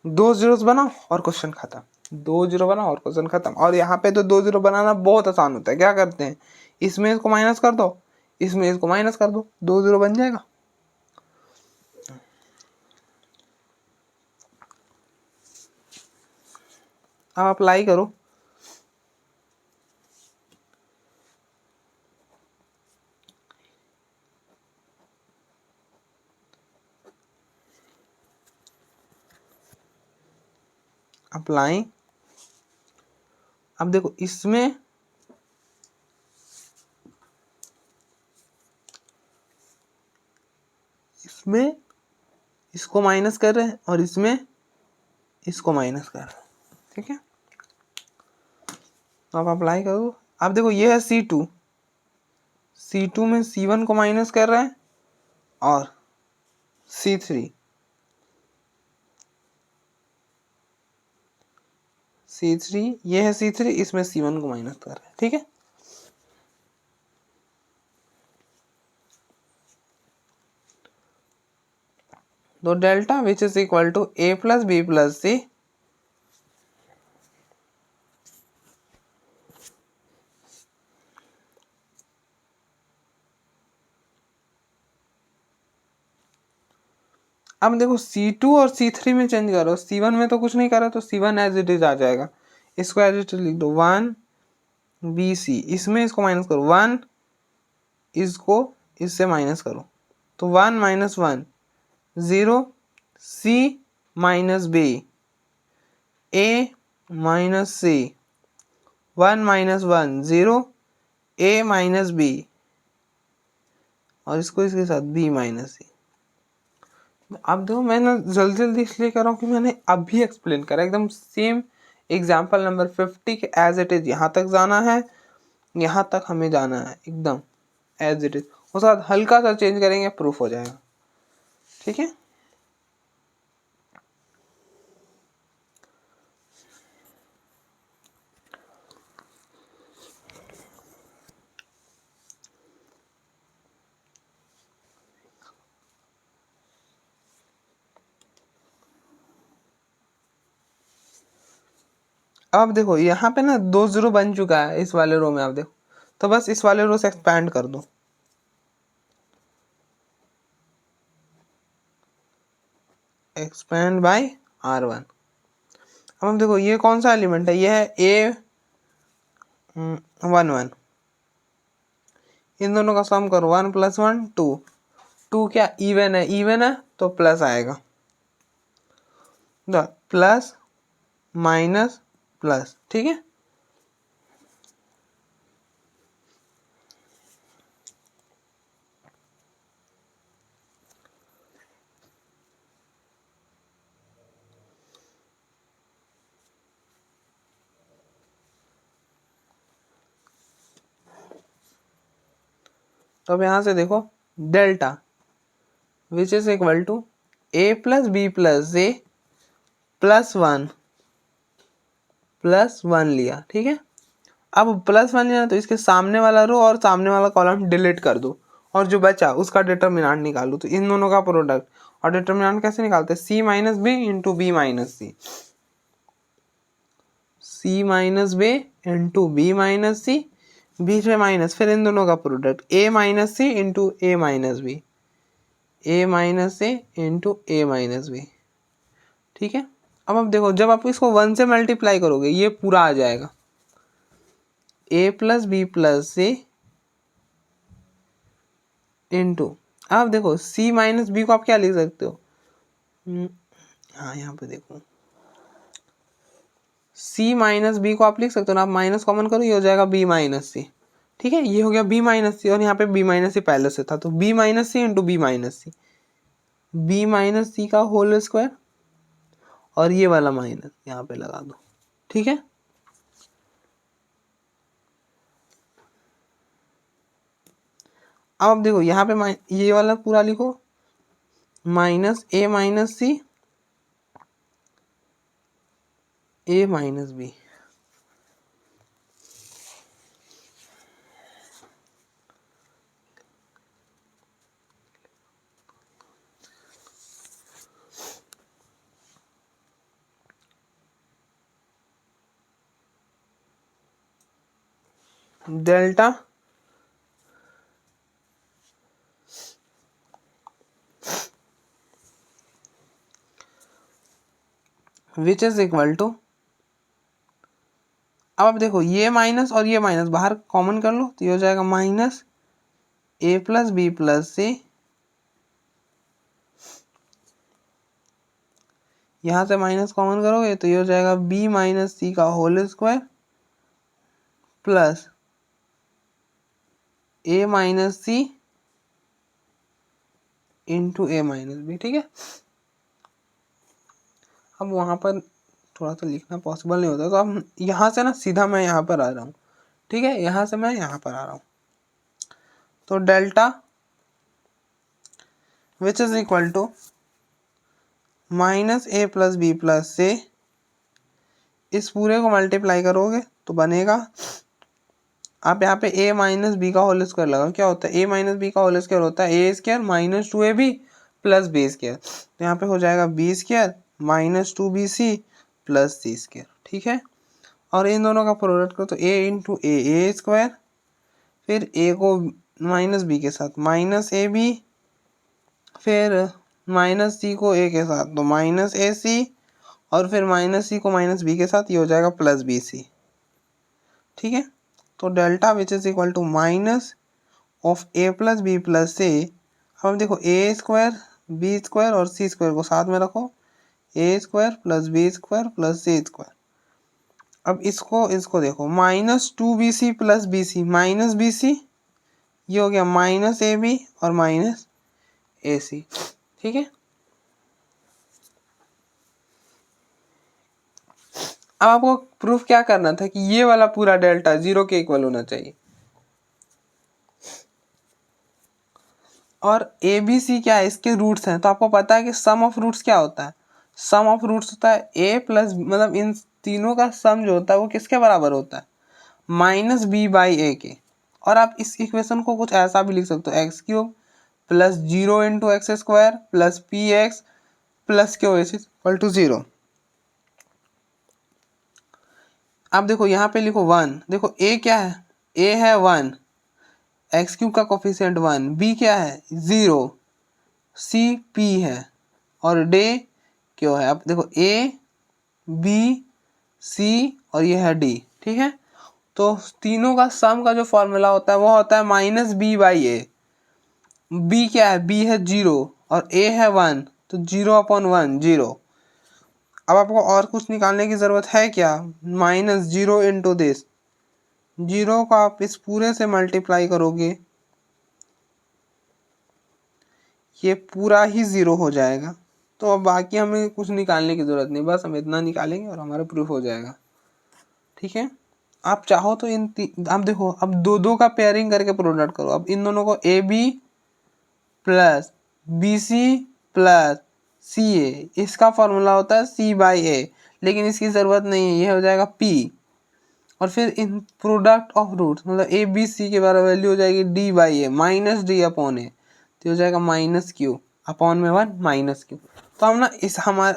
2 जीरोस बनाओ और क्वेश्चन खत्म, 2 जीरो बनाओ और क्वेश्चन खत्म। और यहाँ पे तो 2 जीरो बनाना बहुत आसान होता है, क्या करते हैं, इसमें इसको माइनस कर दो, इसमें इसको माइनस कर दो, 2 जीरो बन जाएगा। अब अप्लाई करो, अप्लाई, अब देखो इसमें इसको माइनस कर रहे हैं और इसमें इसको माइनस कर रहे हैं। ठीक है, तो आप अप्लाई करो, अब देखो ये है C2 में C1 को माइनस कर रहे हैं, और C3 ये है C3, इसमें C1 को माइनस कर रहे हैं। ठीक है, तो delta which is equal to A plus B plus सी, अब देखो C2 और C3 में चेंज करो, C1 में तो कुछ नहीं करा तो C1 एज इट इज आ जाएगा, इसको एज इट इज लिख दो 1 BC, इसमें इसको माइनस करो 1, इसको इससे माइनस करो, तो 1 minus 1 0, C minus B, A minus C, 1 minus 1 0, A minus B, और इसको इसके साथ B माइनस C। अब देखो मैं ना जल्दी जल्दी इसलिए कर रहा हूँ कि मैंने अभी एक्सप्लेन करा, एकदम सेम एग्जाम्पल नंबर 50 के एज इट इज यहाँ तक जाना है, यहाँ तक हमें जाना है एकदम एज इट इज, उसके बाद हल्का सा चेंज करेंगे प्रूफ हो जाएगा। ठीक है, अब देखो यहाँ पे ना 2 जीरो बन चुका है इस वाले रो में, आप देखो, तो बस इस वाले रो से एक्सपैंड कर दो, एक्सपेंड बाय R1। अब हम देखो ये कौन सा एलिमेंट है, ये है A11। इन दोनों का सम करो, 1 + 1 2। 2 क्या इवन है तो प्लस आएगा, प्लस माइनस प्लस, ठीक है। तो अब यहां से देखो delta which is equal to A + B + C +1 +1 लिया, ठीक है। अब +1 लिया तो इसके सामने वाला रो और सामने वाला कॉलम डिलीट कर दो और जो बचा उसका डिटर्मिनेंट निकालो। तो इन दोनों का प्रोडक्ट, और डिटर्मिनेंट कैसे निकालते हैं, C - B into B - C, C - B into B - C, बीच में माइनस, फिर इन दोनों का product A - C into A - B, A - C into A - B, ठीक है। अब देखो जब आप इसको 1 से मल्टीप्लाई करोगे ये पूरा आ जाएगा, A + B + C इंटू, अब देखो C - B को आप क्या लिख सकते हो, हाँ यहाँ पे देखो C - B को आप लिख सकते हो ना, आप माइनस कॉमन करो, ये हो जाएगा B - C, ठीक है। ये हो गया B - C और यहाँ पे B - C पहले से था, तो B - C into B - C, B - C का होल स्क्वायर और ये वाला माइनस यहाँ पे लगा दो, ठीक है। अब देखो यहाँ पे ये वाला पूरा लिखो, minus A - C A - B, delta which is equal to, अब आप देखो ये माइनस और ये माइनस बाहर कॉमन कर लो तो ये हो जाएगा माइनस A + B + C, यहाँ से माइनस कॉमन करोगे तो ये हो जाएगा B - C का whole square plus A - C into A - B, ठीक है। अब वहाँ पर थोड़ा सा लिखना पॉसिबल नहीं होता, तो अब यहाँ से ना सीधा मैं यहाँ पर आ रहा हूँ, ठीक है, यहाँ से मैं यहाँ पर आ रहा हूँ। तो delta which is equal to -A + B + C, इस पूरे को मल्टीप्लाई करोगे तो बनेगा, आप यहाँ पे A - B का होल स्क्वायर लगाओ, क्या होता है A - B का होल स्क्वायर होता है A² - 2AB + B², तो यहाँ पे हो जाएगा B² - 2BC + C², ठीक है। और इन दोनों का प्रोडक्ट करो तो A इंटू A² फिर A को -B के साथ -AB, फिर -C को A के साथ तो -AC, और फिर -C को -B के साथ ये हो जाएगा +BC, ठीक है। तो delta which is equal to minus of A + B + C, अब देखो A² B² और C² को साथ में रखो, A² + B² + C², अब इसको देखो -2BC + BC -BC, ये हो गया -AB और -AC, ठीक है। अब आपको प्रूफ क्या करना था कि ये वाला पूरा डेल्टा 0 के इक्वल होना चाहिए, और ABC क्या है, इसके रूट्स हैं, तो आपको पता है कि सम ऑफ रूट्स क्या होता है, सम ऑफ रूट्स होता है A प्लस, मतलब इन तीनों का सम जो होता है वो किसके बराबर होता है, -B/A के। और आप इस इक्वेशन को कुछ ऐसा भी लिख सकते हो, x³ + 0 × x² + px + q = 0। आप देखो यहाँ पे लिखो 1, देखो A क्या है, A है 1, x³ का कोफिशिएंट 1, B क्या है 0, C P है, और डे क्यों है। अब देखो ए बी सी और ये है डी, ठीक है। तो तीनों का सम का जो फॉर्मूला होता है वो होता है minus B by A. B क्या है, बी है 0 और ए है 1, तो 0/1 0। अब आपको और कुछ निकालने की ज़रूरत है क्या, -0 इंटू दिस, 0 को आप इस पूरे से मल्टीप्लाई करोगे, ये पूरा ही 0 हो जाएगा। तो अब बाकी हमें कुछ निकालने की ज़रूरत नहीं, बस हम इतना निकालेंगे और हमारा प्रूफ हो जाएगा, ठीक है। आप चाहो तो अब देखो, अब दो दो का पेयरिंग करके प्रोडक्ट करो। अब इन दोनों को a B plus B c plus c a, इसका फॉर्मूला होता है सी बाई ए, लेकिन इसकी ज़रूरत नहीं है, ये हो जाएगा पी। और फिर इन प्रोडक्ट ऑफ रूट्स, मतलब ए बी सी के बारे वैल्यू हो जाएगी d by a minus d upon a, तो हो जाएगा माइनस क्यू अपॉन में 1 माइनस क्यू। तो हम ना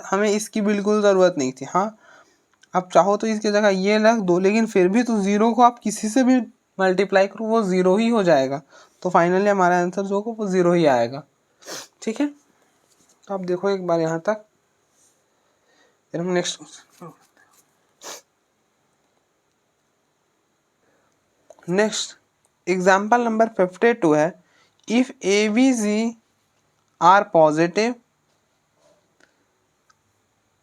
हमें इसकी बिल्कुल ज़रूरत नहीं थी। हाँ, आप चाहो तो इसकी जगह ये रख दो, लेकिन फिर भी तो 0 को आप किसी से भी मल्टीप्लाई करो वो 0 ही हो जाएगा। तो फाइनली हमारा आंसर जो होगा वो 0 ही आएगा, ठीक है। तो आप देखो एक बार यहाँ तक, फिर हम नेक्स्ट एग्जाम्पल नंबर 52 है। If A B C are positive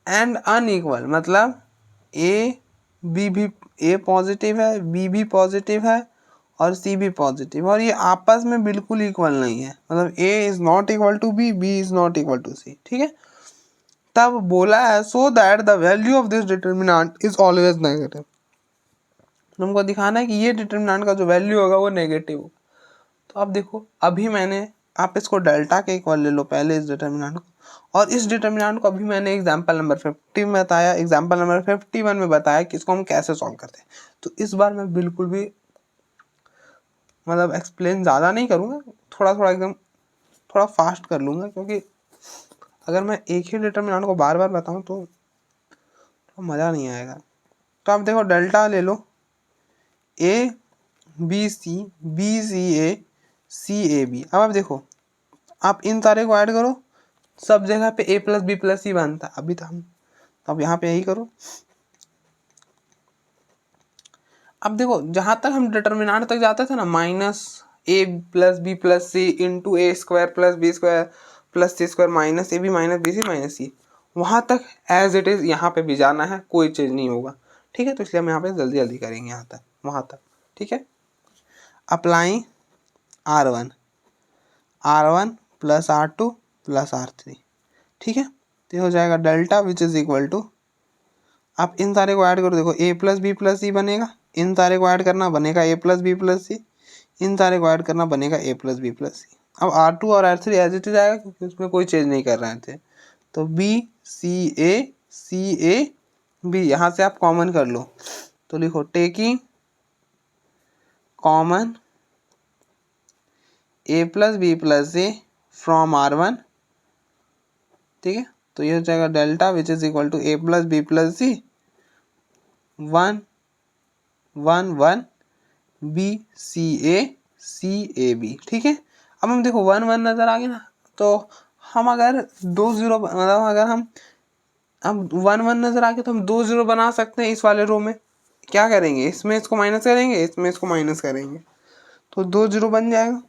and unequal, मतलब ए पॉजिटिव है, बी भी पॉजिटिव है और सी भी पॉजिटिव, और ये आपस में बिल्कुल इक्वल नहीं है, मतलब a is not equal to b, b is not equal to c, ठीक है। तब बोला है so that the value of this determinant is always negative, तुमको दिखाना है कि ये डिटर्मिनेंट का जो वैल्यू होगा वो नेगेटिव होगा। तो अब देखो, अभी मैंने, आप इसको डेल्टा के इक्वल ले लो पहले इस डिटर्मिनेंट को, और इस डिटर्मिनेंट को अभी मैंने एग्जाम्पल नंबर 50 में बताया, एग्जाम्पल नंबर 51 में बताया कि इसको हम कैसे सॉल्व करते हैं। तो इस बार मैं बिल्कुल भी मतलब एक्सप्लेन ज़्यादा नहीं करूँगा, थोड़ा थोड़ा एकदम थोड़ा फास्ट कर लूँगा, क्योंकि अगर मैं एक ही डिटर्मिनेंट को बार बार बताऊँ तो मज़ा नहीं आएगा। तो आप देखो डेल्टा ले लो, ए B C A C A B. अब आप देखो, आप इन सारे को ऐड करो, सब जगह पे ए प्लस बी प्लस सी बनता है अभी तो हम, तो अब यहाँ पे यही करो। अब देखो जहाँ तक हम डिटर्मिनेंट तक जाते थे ना, minus a plus B plus c into a square plus b square plus C square minus a b minus b c minus c, वहाँ तक एज इट इज़ यहाँ पे भी जाना है, कोई चेंज नहीं होगा, ठीक है। तो इसलिए हम यहाँ पे जल्दी जल्दी करेंगे यहाँ तक वहाँ तक, ठीक है। Apply R1 plus R2 plus R3, ठीक है। तो हो जाएगा delta which is equal to, आप इन सारे को ऐड करो, देखो A plus B plus C बनेगा, इन सारे को ऐड करना बनेगा A plus B plus C, इन सारे को ऐड करना बनेगा ए प्लस बी प्लस सी। अब R2 और R3 एज इट इज आएगा क्योंकि उसमें कोई चेंज नहीं कर रहे थे। तो बी सी ए बी, यहाँ से आप कॉमन कर लो, तो लिखो taking common A plus B plus C from R1, ठीक है। तो ये हो जाएगा delta which is equal to A plus B plus C 1 1 1 B C A B, ठीक है। अब हम देखो 1 1 नज़र आ गया ना, तो हम अगर 2 0 मतलब अगर हम 1 1 नज़र आ गया तो हम 2 0 बना सकते हैं इस वाले रो में। क्या करेंगे, इसमें इसको माइनस करेंगे, इसमें इसको माइनस करेंगे, तो 2 0 बन जाएगा।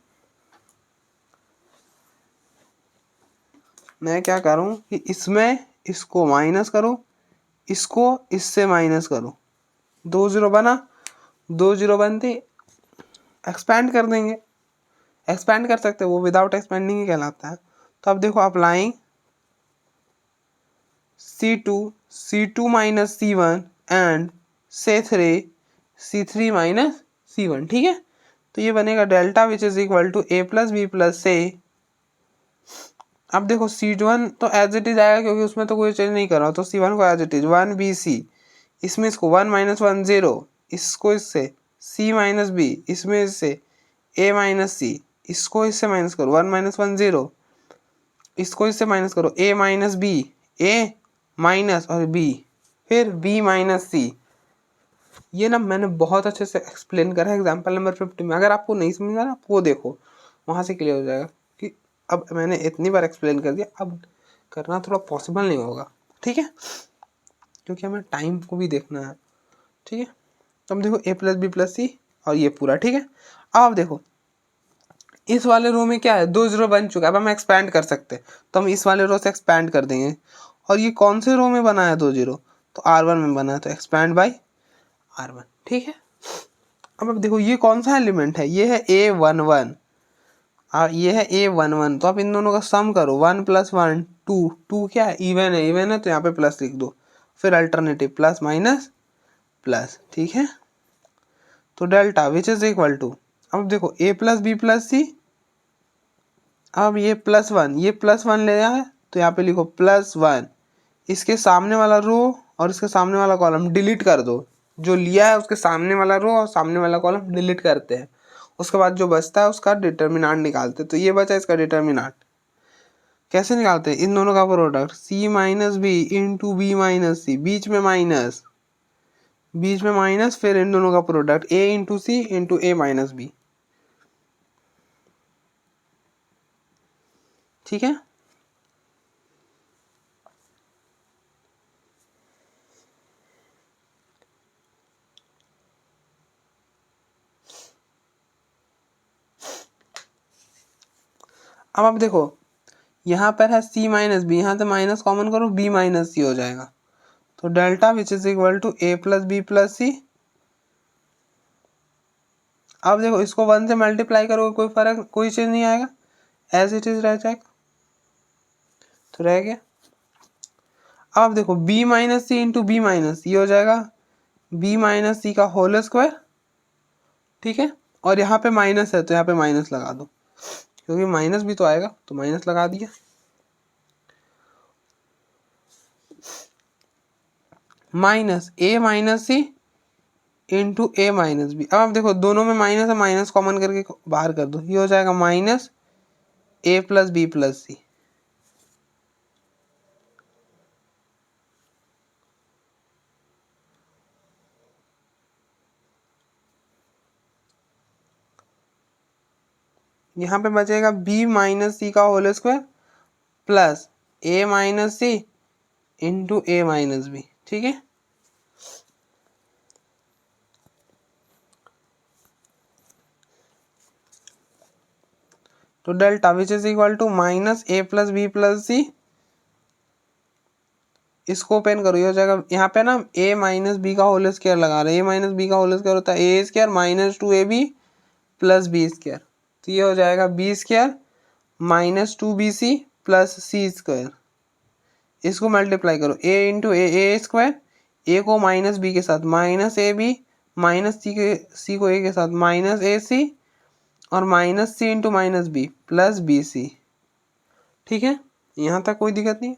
मैं क्या करूँ कि इसमें इसको माइनस करो, इसको इससे माइनस करो, 2 0 बना, 2 0 बनते एक्सपेंड कर देंगे, एक्सपेंड कर सकते हैं, वो विदाउट एक्सपेंडिंग ही कहलाता है। तो अब देखो applying C2 minus C1 and C3 minus C1, ठीक है। तो ये बनेगा delta which is equal to A plus B plus C, अब देखो C1 तो एज इट इज आएगा क्योंकि उसमें तो कोई चेंज नहीं कर रहा, तो C1 को as it is 1 B C, इसमें इसको 1 माइनस 1 0, इसको इससे C माइनस बी, इसमें इससे A माइनस सी, इसको इससे माइनस करो 1 माइनस 1 0, इसको इससे माइनस करो A minus B, A minus और B, फिर B माइनस सी। ये ना मैंने बहुत अच्छे से एक्सप्लेन करा है एग्जाम्पल नंबर 50 में, अगर आपको नहीं समझ आ रहा आप वो देखो, वहाँ से क्लियर हो जाएगा कि अब मैंने इतनी बार एक्सप्लेन कर दिया, अब करना थोड़ा पॉसिबल नहीं होगा। ठीक है, क्योंकि हमें टाइम को भी देखना है। ठीक है, तो हम देखो A plus B plus c और ये पूरा। ठीक है, अब आप देखो इस वाले रो में क्या है, 2 जीरो बन चुका है। अब हम एक्सपैंड कर सकते हैं, तो हम इस वाले रो से एक्सपैंड कर देंगे। और ये कौन से रो में बना है 2 जीरो, तो R1 में बना है, तो एक्सपैंड बाई R1। ठीक है, अब देखो ये कौन सा एलिमेंट है, ये है A11 और ये है A11, तो आप इन दोनों का सम करो, 1 + 1 2, 2 क्या है, इवन है, इवन है तो यहाँ पे प्लस लिख दो, फिर अल्टरनेटिव प्लस माइनस प्लस। ठीक है, तो delta which is equal to, अब देखो A प्लस बी प्लस सी, अब ये +1, ये +1 ले आया तो यहाँ पे लिखो +1, इसके सामने वाला रो और इसके सामने वाला कॉलम डिलीट कर दो, जो लिया है उसके सामने वाला रो और सामने वाला कॉलम डिलीट करते हैं। उसके बाद जो बचता है उसका डिटर्मिनेंट निकालते हैं। तो ये बचा इसका डिटर्मिनेंट, कैसे निकालते हैं, इन दोनों का product C - B into B - C, बीच में माइनस, फिर इन दोनों का product A into C into A - B। ठीक है, अब आप देखो यहाँ पर है C - B, यहाँ से माइनस कॉमन करो, B - C हो जाएगा। तो delta which is equal to A plus B plus सी। अब देखो इसको 1 से मल्टीप्लाई करोगे कोई फर्क, कोई चेंज नहीं आएगा, एज इट इज रह जाएगा, तो रह गया। अब देखो B - C into B - C हो जाएगा B - C का होल स्क्वायर। ठीक है, और यहाँ पे माइनस है तो यहाँ पे माइनस लगा दो, क्योंकि माइनस भी तो आएगा, तो माइनस लगा दिया। Minus A - C into A - B। अब आप देखो दोनों में माइनस है, माइनस कॉमन करके बाहर कर दो, ये हो जाएगा minus A plus B plus सी। यहाँ पे बचेगा B - C का whole square plus A - C into A - B। ठीक है, तो delta which is equal to minus A plus B plus c, इसको ओपन करो, ये हो जाएगा, यहाँ पे ना A - B का होल स्क्वायर लगा रहे हैं, A - B का होल स्क्वायर होता है A² - 2AB प्लस B², तो ये हो जाएगा B² - 2BC प्लस C²। इसको मल्टीप्लाई करो, A इंटू A² A को माइनस B के साथ माइनस AB, माइनस C को A के साथ माइनस AC और minus C into -B plus BC। ठीक है, यहाँ तक कोई दिक्कत नहीं।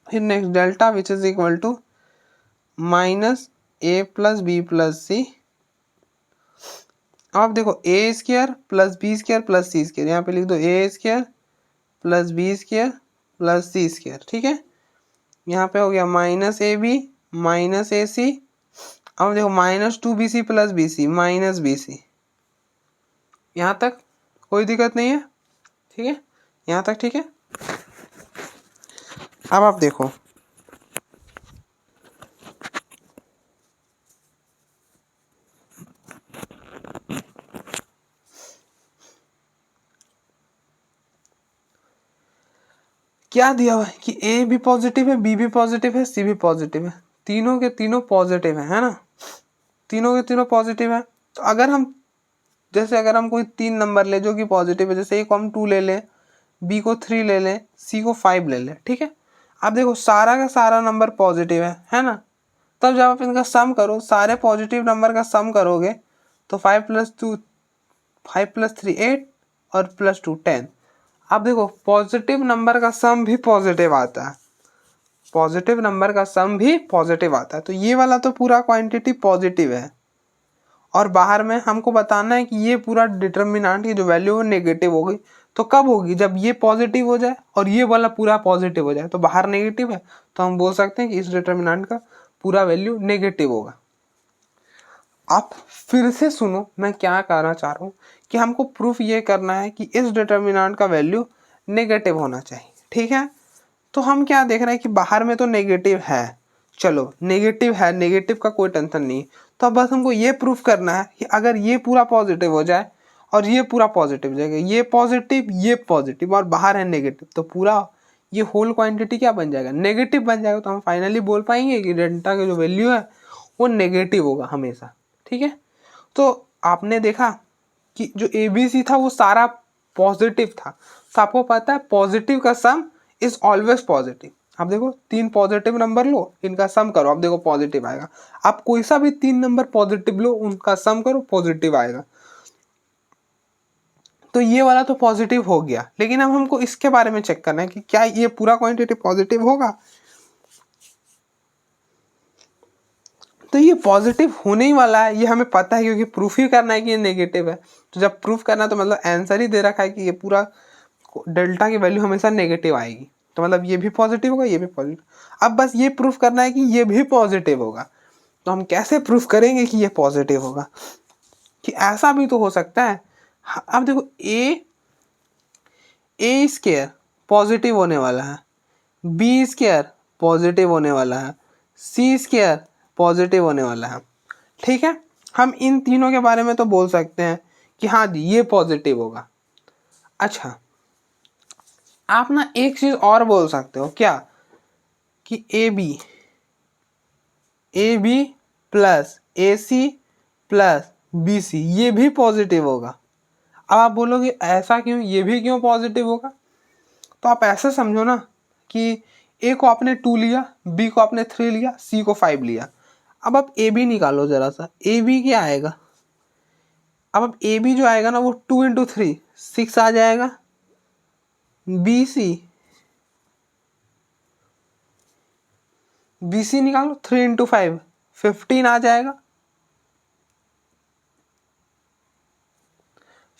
फिर next delta which is equal to minus A plus B plus सी। अब देखो A² plus B² plus C², यहाँ पे लिख दो A² plus B² plus C²। ठीक है, यहाँ पे हो गया माइनस AB माइनस AC। अब देखो -2BC plus BC minus BC। यहाँ तक कोई दिक्कत नहीं है। ठीक है, यहाँ तक ठीक है। अब आप देखो क्या दिया हुआ है कि A भी पॉजिटिव है, B भी पॉजिटिव है, C भी पॉजिटिव है, तीनों के तीनों पॉजिटिव है ना, तीनों के तीनों पॉजिटिव है। तो अगर हम जैसे अगर हम कोई 3 नंबर ले जो कि पॉजिटिव है, जैसे A को हम 2 ले लें, B को 3 ले लें, C को 5 ले लें। ठीक है, अब देखो सारा का सारा नंबर पॉजिटिव है ना, तब जब आप इनका सम करो, सारे पॉजिटिव नंबर का सम करोगे तो 5 + 3 8 और +2 10। अब देखो पॉजिटिव नंबर का सम भी पॉजिटिव आता है, पॉजिटिव नंबर का सम भी पॉजिटिव आता है, तो ये वाला तो पूरा क्वांटिटी पॉजिटिव है। और बाहर में हमको बताना है कि ये पूरा डिटर्मिनेंट की जो वैल्यू है नेगेटिव होगी। तो कब होगी, जब ये पॉजिटिव हो जाए और ये वाला पूरा पॉजिटिव हो जाए। तो बाहर नेगेटिव है तो हम बोल सकते हैं कि इस डिटर्मिनेंट का पूरा वैल्यू नेगेटिव होगा। आप फिर से सुनो मैं क्या कहना चाह रहा हूँ, कि हमको प्रूफ ये करना है कि इस डिटर्मिनेंट का वैल्यू नेगेटिव होना चाहिए। ठीक है, तो हम क्या देख रहे हैं कि बाहर में तो नेगेटिव है, चलो नेगेटिव है, नेगेटिव का कोई टेंशन नहीं। तो अब बस हमको ये प्रूफ करना है कि अगर ये पूरा पॉजिटिव हो जाए और ये पूरा पॉजिटिव हो जाएगा, ये पॉजिटिव और बाहर है नेगेटिव, तो पूरा ये होल क्वांटिटी क्या बन जाएगा, नेगेटिव बन जाएगा। तो हम फाइनली बोल पाएंगे कि डेल्टा की जो वैल्यू है वो नेगेटिव होगा हमेशा। ठीक है, तो आपने देखा कि जो ABC था वो सारा पॉजिटिव था। तो आपको पता है पॉजिटिव का सम इज ऑलवेज पॉजिटिव। आप देखो 3 पॉजिटिव नंबर लो, इनका सम करो, आप देखो पॉजिटिव आएगा। आप कोई सा भी 3 नंबर पॉजिटिव लो, उनका सम करो, पॉजिटिव आएगा। तो ये वाला तो पॉजिटिव हो गया, लेकिन अब हमको इसके बारे में चेक करना है कि क्या ये पूरा क्वांटिटी पॉजिटिव होगा। तो ये पॉजिटिव होने ही वाला है, ये हमें पता है, क्योंकि प्रूफ ही करना है कि ये नेगेटिव है। तो जब प्रूफ करना है तो मतलब आंसर ही दे रखा है कि ये पूरा डेल्टा की वैल्यू हमेशा नेगेटिव आएगी। तो मतलब ये भी पॉजिटिव होगा, ये भी पॉजिटिव। अब बस ये प्रूफ करना है कि ये भी पॉजिटिव होगा। तो हम कैसे प्रूफ करेंगे कि ये पॉजिटिव होगा, कि ऐसा भी तो हो सकता है। अब देखो ए स्क्वायर पॉजिटिव होने वाला है, बी स्क्वायर पॉजिटिव होने वाला है, सी स्क्वायर पॉजिटिव होने वाला है। ठीक है, हम इन तीनों के बारे में तो बोल सकते हैं कि हाँ जी ये पॉजिटिव होगा। अच्छा, आप ना एक चीज और बोल सकते हो, क्या कि A B plus A C plus B C ये भी पॉजिटिव होगा। अब आप बोलोगे ऐसा क्यों, ये भी क्यों पॉजिटिव होगा। तो आप ऐसे समझो ना कि ए को आपने 2 लिया, बी को आपने 3 लिया, सी को 5 लिया। अब आप ए बी निकालो जरा सा, ए बी क्या आएगा। अब ए बी जो आएगा ना वो 2 × 3 6 आ जाएगा। बी सी निकालो 3 × 5 15 आ जाएगा।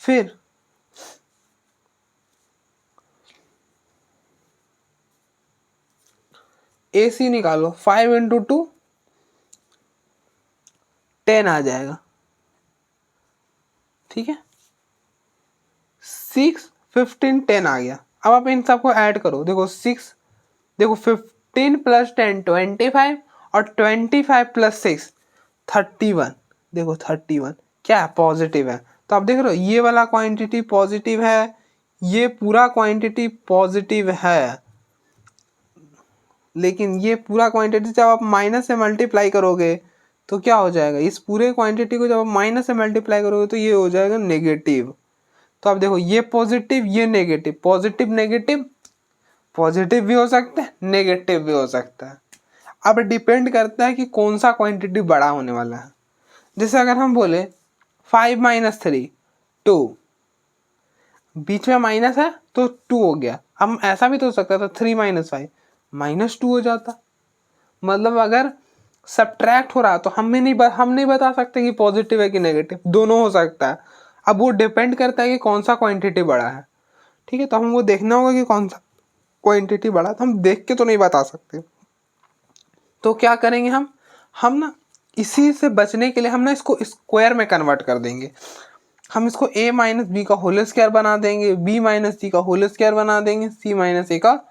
फिर ए सी निकालो 5 × 2 10 आ जाएगा। ठीक है, 6 15 10 आ गया। अब आप इन सबको ऐड करो, देखो 6, देखो 15 + 10 25 और 25 + 6 31। देखो 31 क्या है, पॉजिटिव है। तो आप देख रहे हो ये वाला क्वांटिटी पॉजिटिव है, ये पूरा क्वांटिटी पॉजिटिव है, लेकिन ये पूरा क्वांटिटी जब आप माइनस से मल्टीप्लाई करोगे तो क्या हो जाएगा, इस पूरे क्वांटिटी को जब आप माइनस से मल्टीप्लाई करोगे तो ये हो जाएगा नेगेटिव। तो आप देखो ये पॉजिटिव ये नेगेटिव, पॉजिटिव नेगेटिव, पॉजिटिव भी हो सकता है नेगेटिव भी हो सकता है। अब डिपेंड करता है कि कौन सा क्वांटिटी बड़ा होने वाला है। जैसे अगर हम बोले 5 - 3 2, बीच में माइनस है तो 2 हो गया। हम ऐसा भी तो हो सकता था 3 - 5 -2 हो जाता। मतलब अगर सब्ट्रैक्ट हो रहा तो हम नहीं बता सकते कि पॉजिटिव है कि नेगेटिव, दोनों हो सकता है। अब वो डिपेंड करता है कि कौन सा क्वांटिटी बड़ा है। ठीक है, तो हमको देखना होगा कि कौन सा क्वांटिटी बड़ा, तो हम देख के तो नहीं बता सकते। तो क्या करेंगे हम ना इसी से बचने के लिए हम ना इसको स्क्वायर में कन्वर्ट कर देंगे। हम इसको a - b का होल स्क्वायर बना देंगे, b - c का होल स्क्वायर बना देंगे, c - a का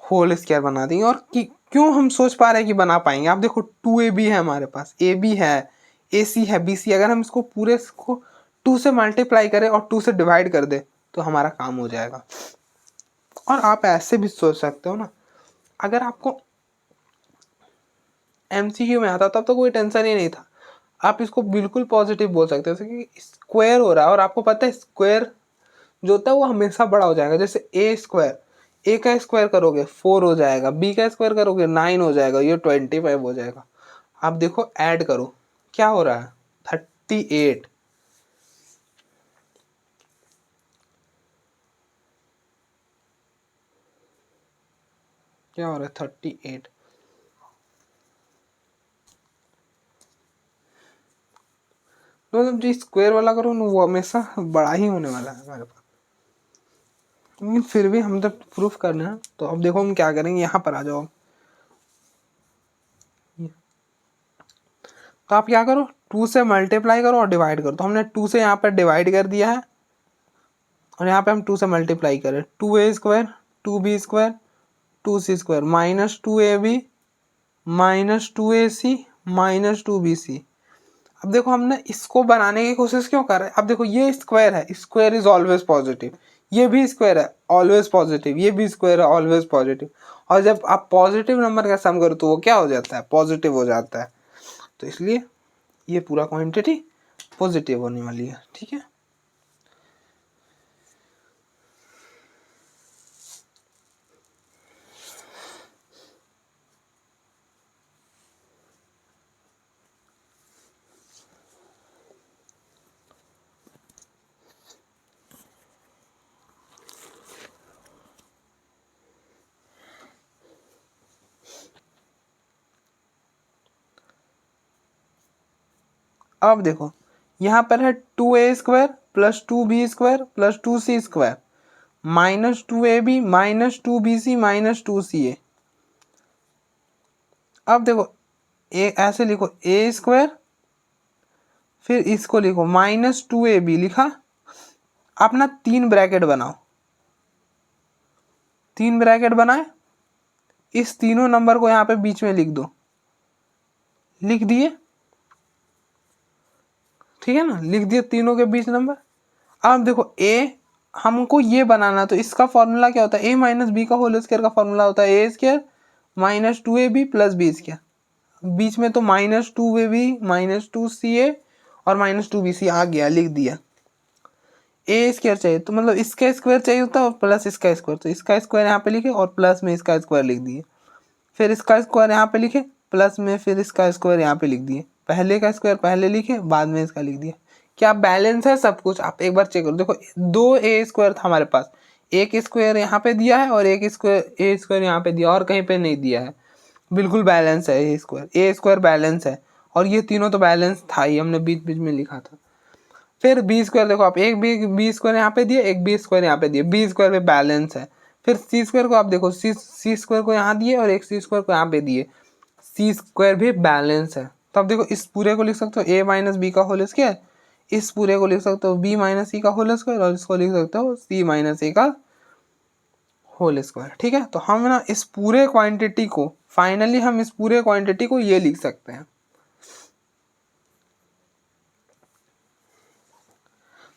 होल स्क्वायर बना देंगे। और क्यों हम सोच पा रहे हैं कि बना पाएंगे, आप देखो 2ab है हमारे पास, ab है, ac है, bc। अगर हम इसको पूरे को 2 से मल्टीप्लाई करें और 2 से डिवाइड कर दे तो हमारा काम हो जाएगा। और आप ऐसे भी सोच सकते हो ना, अगर आपको MCQ में आता तब तो कोई टेंशन ही नहीं था, आप इसको बिल्कुल पॉजिटिव बोल सकते हो, जैसे कि स्क्वायर हो रहा है और आपको पता है स्क्वायर जो होता है वो हमेशा बड़ा हो जाएगा। जैसे ए का स्क्वायर करोगे 4 हो जाएगा, बी का स्क्वायर करोगे 9 हो जाएगा, ये 25 हो जाएगा। आप देखो ऐड करो क्या हो रहा है 38। क्या हो रहा है 38। मतलब जो स्क्वायर वाला करो ना वो हमेशा बड़ा ही होने वाला है हमारे पास। लेकिन फिर भी हम जब प्रूफ करना है तो अब देखो हम क्या करेंगे, यहाँ पर आ जाओ। तो आप क्या करो 2 से मल्टीप्लाई करो और डिवाइड करो। तो हमने 2 से यहाँ पर डिवाइड कर दिया है और यहाँ पे हम 2 से मल्टीप्लाई करें, 2a² 2b² 2c² -2ab -2ac -2bc। अब देखो हमने इसको बनाने की कोशिश क्यों कर रहे हैं? अब देखो ये स्क्वायर है, स्क्वायर इज ऑलवेज पॉजिटिव, ये भी स्क्वायर है ऑलवेज पॉजिटिव, ये भी स्क्वायर है ऑलवेज पॉजिटिव। और जब आप पॉजिटिव नंबर का सम करो तो वो क्या हो जाता है? पॉजिटिव हो जाता है। तो इसलिए ये पूरा क्वांटिटी पॉजिटिव होने वाली है। ठीक है, अब देखो यहाँ पर है 2a² + 2b² + 2c² -2ab -2bc -2ca। अब देखो ऐसे लिखो a², फिर इसको लिखो -2ab लिखा। अपना 3 ब्रैकेट बनाओ, 3 ब्रैकेट बनाए, इस तीनों नंबर को यहाँ पे बीच में लिख दो, लिख दिए। ठीक है ना, लिख दिए तीनों के बीच नंबर। अब देखो a हमको ये बनाना, तो इसका फॉर्मूला क्या होता है? a - b का होल स्क्वायर का फॉर्मूला होता है a² -2ab + b²। बीच में तो -2ab -2ca और -2bc आ गया, लिख दिया। a² चाहिए तो मतलब इसका स्क्वायर चाहिए होता है और प्लस इसका स्क्वायर, तो इसका स्क्वायर यहाँ पे लिखे और प्लस में इसका स्क्वायर लिख दिए। फिर इसका स्क्वायर यहाँ पे लिखे, प्लस में फिर इसका स्क्वायर यहाँ पे लिख दिए। पहले का स्क्वायर पहले लिखे, बाद में इसका लिख दिया। क्या बैलेंस है सब कुछ? आप एक बार चेक करो। देखो 2 a² था हमारे पास, एक स्क्वायर यहाँ पे दिया है और एक स्क्वायर यहाँ पे दिया और कहीं पे नहीं दिया है। बिल्कुल बैलेंस है a² बैलेंस है, और ये तीनों तो बैलेंस था ही, हमने बीच बीच में लिखा था। फिर b² देखो आप, एक b² यहाँ पे दिए, एक b² यहाँ पे दिए, b² पे बैलेंस है। फिर c² को आप देखो, c² को यहाँ दिए और एक c² को यहाँ पे दिए, c² भी बैलेंस है। तो अब देखो इस पूरे को लिख सकते हो a - b का होल स्क्वायर, इस पूरे को लिख सकते हो b - c का होल स्क्वायर, और इसको लिख सकते हो c - a का होल स्क्वायर। ठीक है, तो हम ना इस पूरे क्वांटिटी को, फाइनली हम इस पूरे क्वांटिटी को ये लिख सकते हैं।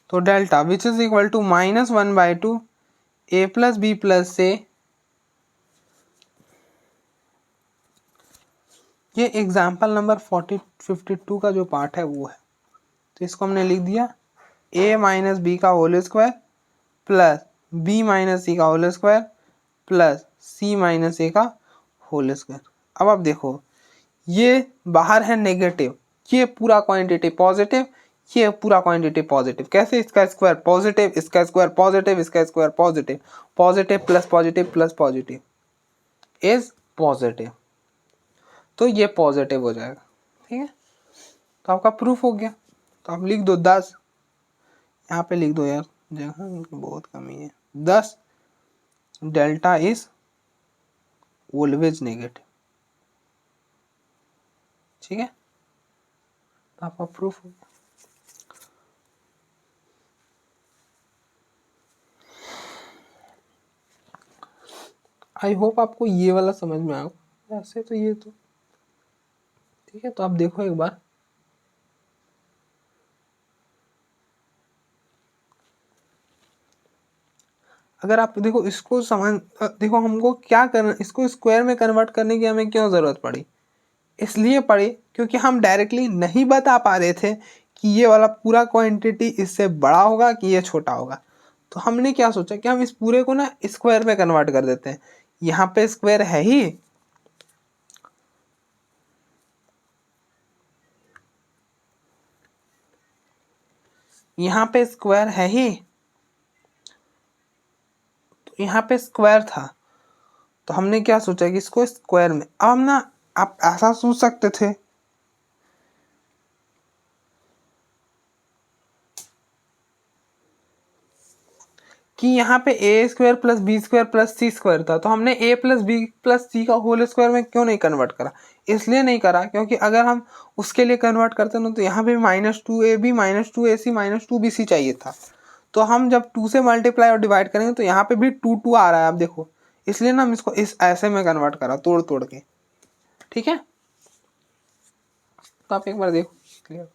तो delta which is equal to -1/2 a + b + c। ये एग्जाम्पल नंबर 52 का जो पार्ट है वो है। तो इसको हमने लिख दिया a - b का whole square plus b - c का whole square plus c - a का होल स्क्वायर। अब आप देखो ये बाहर है नेगेटिव, ये पूरा क्वांटिटी पॉजिटिव, ये पूरा क्वांटिटी पॉजिटिव। कैसे? इसका स्क्वायर पॉजिटिव, इसका स्क्वायर पॉजिटिव, इसका square positive, positive plus positive plus positive is positive, तो ये पॉजिटिव हो जाएगा। ठीक है, तो आपका प्रूफ हो गया। तो आप लिख दो 10, यहाँ पे लिख दो यार, जगह बहुत कमी है। 10 डेल्टा इज ऑलवेज नेगेटिव। ठीक है, तो आपका प्रूफ हो गया। आई होप आपको ये वाला समझ में आया। ऐसे तो ये तो ठीक है, तो आप देखो एक बार। अगर आप देखो इसको समझ, देखो हमको क्या करना, इसको स्क्वायर में कन्वर्ट करने की हमें क्यों ज़रूरत पड़ी? इसलिए पड़ी क्योंकि हम डायरेक्टली नहीं बता पा रहे थे कि ये वाला पूरा क्वांटिटी इससे बड़ा होगा कि ये छोटा होगा। तो हमने क्या सोचा कि हम इस पूरे को ना स्क्वायर में कन्वर्ट कर देते हैं। यहाँ पे स्क्वायर है ही, यहाँ पे स्क्वायर है ही, तो यहाँ पे स्क्वायर था, तो हमने क्या सोचा कि इसको स्क्वायर में। अब हम ना, आप ऐसा सोच सकते थे कि यहाँ पे a² + b² + c² था, तो हमने a + b + c का होल स्क्वायर में क्यों नहीं कन्वर्ट करा? इसलिए नहीं करा क्योंकि अगर हम उसके लिए कन्वर्ट करते ना, तो यहाँ पे -2ab -2ac -2bc चाहिए था। तो हम जब 2 से मल्टीप्लाई और डिवाइड करेंगे तो यहाँ पे भी 2 2 आ रहा है। आप देखो इसलिए ना हम इसको इस ऐसे में कन्वर्ट करा तोड़ तोड़ के। ठीक है, तो आप एक बार देखो क्लियर।